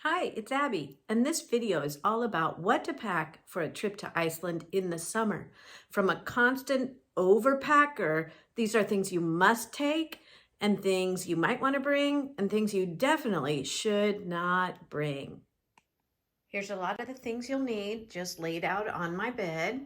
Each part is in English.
Hi, it's Abby, and this video is all about what to pack for a trip to Iceland in the summer. From a constant overpacker, these are things you must take and things you might want to bring and things you definitely should not bring. Here's a lot of the things you'll need just laid out on my bed,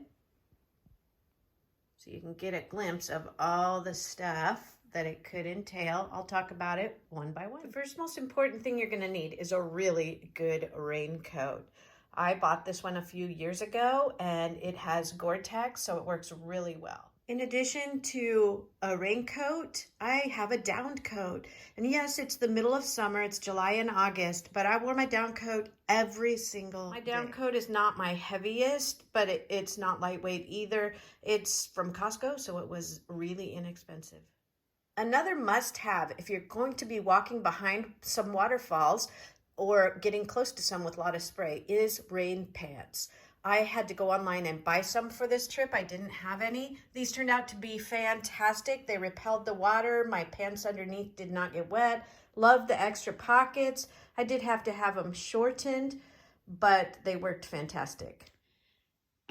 so you can get a glimpse of all the stuff that it could entail. I'll talk about it one by one. The first most important thing you're going to need is a really good raincoat. I bought this one a few years ago and it has Gore-Tex, so it works really well. In addition to a raincoat, I have a down coat. And yes, it's the middle of summer, it's July and August, but I wore my down coat every single day. My down coat is not my heaviest, but it's not lightweight either. It's from Costco, so it was really inexpensive. Another must-have if you're going to be walking behind some waterfalls or getting close to some with a lot of spray is rain pants. I had to go online and buy some for this trip. I didn't have any. These turned out to be fantastic. They repelled the water. My pants underneath did not get wet. Loved the extra pockets. I did have to have them shortened, but they worked fantastic.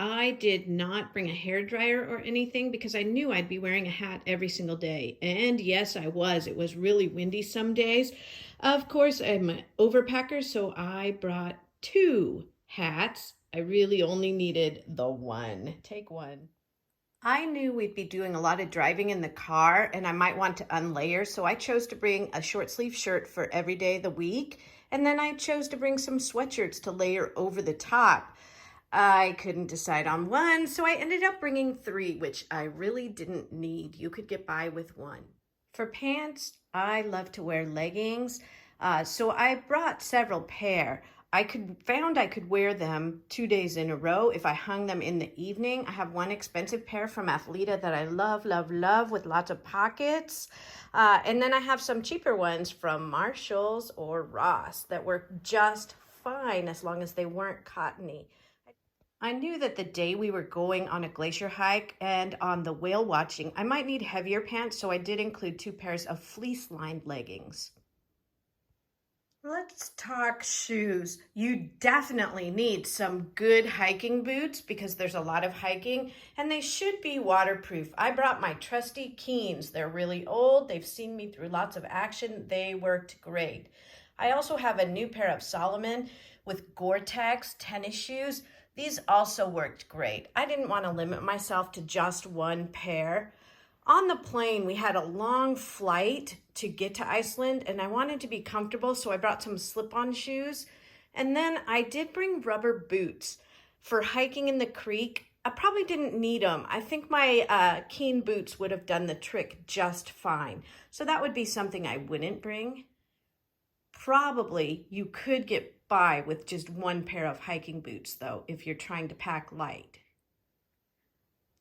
I did not bring a hairdryer or anything because I knew I'd be wearing a hat every single day. And yes, I was. It was really windy some days. Of course, I'm an overpacker, so I brought 2 hats. I really only needed the one. Take one. I knew we'd be doing a lot of driving in the car and I might want to unlayer, so I chose to bring a short sleeve shirt for every day of the week. And then I chose to bring some sweatshirts to layer over the top. I couldn't decide on one, so I ended up bringing 3, which I really didn't need. You could get by with one. For pants, I love to wear leggings, so I brought several pair. I found I could wear them 2 days in a row if I hung them in the evening. I have one expensive pair from Athleta that I love, love, love with lots of pockets. And then I have some cheaper ones from Marshall's or Ross that work just fine as long as they weren't cottony. I knew that the day we were going on a glacier hike and on the whale watching, I might need heavier pants, so I did include 2 pairs of fleece-lined leggings. Let's talk shoes. You definitely need some good hiking boots because there's a lot of hiking and they should be waterproof. I brought my trusty Keens. They're really old. They've seen me through lots of action. They worked great. I also have a new pair of Salomon with Gore-Tex tennis shoes. These also worked great. I didn't want to limit myself to just one pair. On the plane, we had a long flight to get to Iceland and I wanted to be comfortable, so I brought some slip-on shoes. And then I did bring rubber boots for hiking in the creek. I probably didn't need them. I think my Keen boots would have done the trick just fine. So that would be something I wouldn't bring. Probably you could get by with just one pair of hiking boots though, if you're trying to pack light.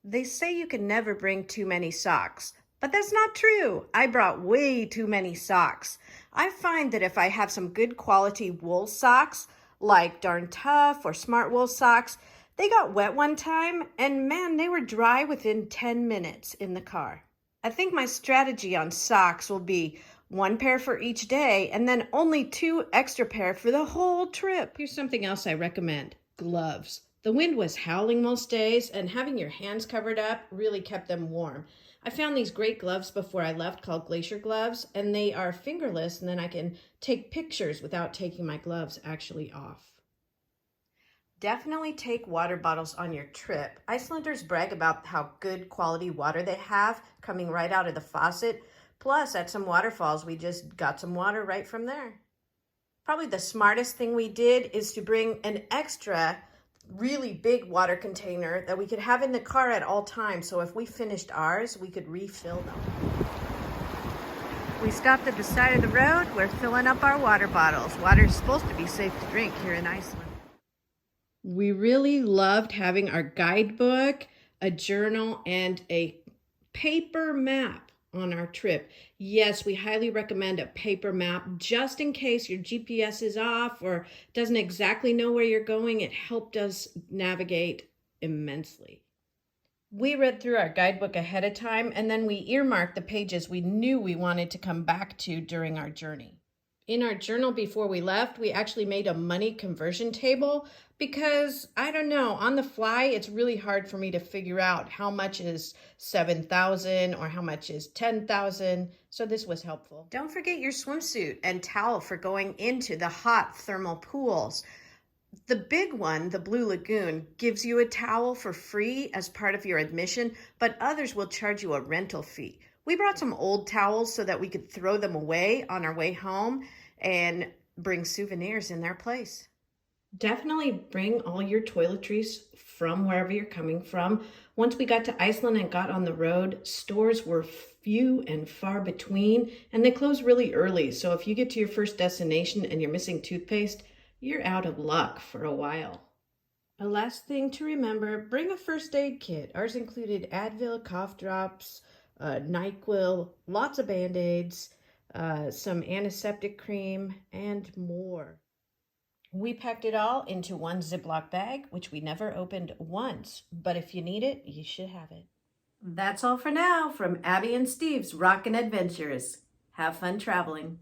They say you can never bring too many socks, but that's not true. I brought way too many socks. I find that if I have some good quality wool socks, like Darn Tough or Smart Wool socks, they got wet one time and man, they were dry within 10 minutes in the car. I think my strategy on socks will be 1 pair for each day and then only 2 extra pair for the whole trip. Here's something else I recommend: gloves. The wind was howling most days and having your hands covered up really kept them warm. I found these great gloves before I left called Glacier gloves, and they are fingerless and then I can take pictures without taking my gloves actually off. Definitely take water bottles on your trip. Icelanders brag about how good quality water they have coming right out of the faucet. Plus, at some waterfalls, we just got some water right from there. Probably the smartest thing we did is to bring an extra really big water container that we could have in the car at all times. So if we finished ours, we could refill them. We stopped at the side of the road. We're filling up our water bottles. Water is supposed to be safe to drink here in Iceland. We really loved having our guidebook, a journal, and a paper map on our trip. Yes, we highly recommend a paper map just in case your GPS is off or doesn't exactly know where you're going. It helped us navigate immensely. We read through our guidebook ahead of time and then we earmarked the pages we knew we wanted to come back to during our journey. In our journal before we left, we actually made a money conversion table because, I don't know, on the fly, it's really hard for me to figure out how much is 7,000 or how much is 10,000. So this was helpful. Don't forget your swimsuit and towel for going into the hot thermal pools. The big one, the Blue Lagoon, gives you a towel for free as part of your admission, but others will charge you a rental fee. We brought some old towels so that we could throw them away on our way home and bring souvenirs in their place. Definitely bring all your toiletries from wherever you're coming from. Once we got to Iceland and got on the road, stores were few and far between, and they close really early. So if you get to your first destination and you're missing toothpaste, you're out of luck for a while. A last thing to remember, bring a first aid kit. Ours included Advil, cough drops, NyQuil, lots of Band-Aids, some antiseptic cream, and more. We packed it all into one Ziploc bag, which we never opened once, but if you need it, you should have it. That's all for now from Abby and Steve's Rockin' Adventures. Have fun traveling.